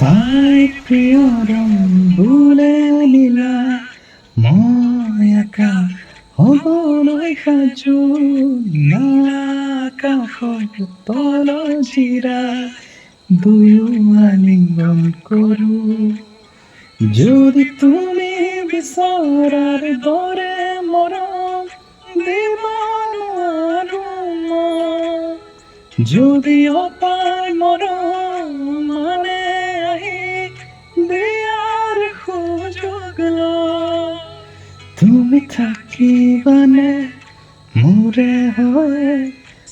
তাই প্ৰিয়ৰম বোলে নীলা মই একা হ'বলৈ সাজু নীলা আকাশৰ তলত জিৰা দুয়ো আলিঙ্গন কৰো যদি তুমি বিচৰাৰ দৰে মৰম দিব নোৱাৰো মই যদি অপায় মৰম মানে আহি দিয়াৰ সুযোগ লওঁ তুমি থাকিবানে মোৰে হয়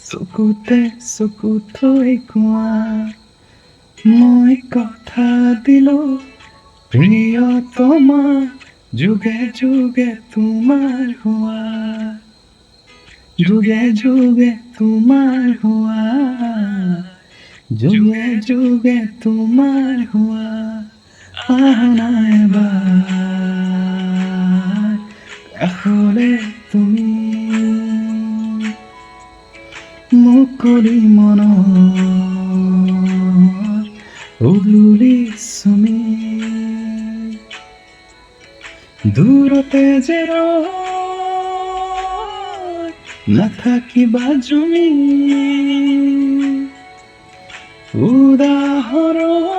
চকুতে চকু থৈ কোৱা মই কথা দিলো প্ৰিয়তমা যুগে যুগে তোমাৰ হোৱা যুগে যুগে তোমাৰ হোৱা যুগে যুগে তোমাৰ হোৱা আহনা এবাৰ কাষলে তুমি মুকলি মনৰ উদুলি চুমি দূৰতে যে নাথাকিবা জুমি উদাহৰণ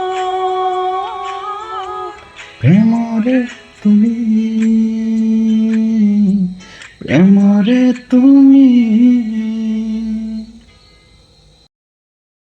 প্ৰেমৰে তুমি প্ৰেমৰে তুমি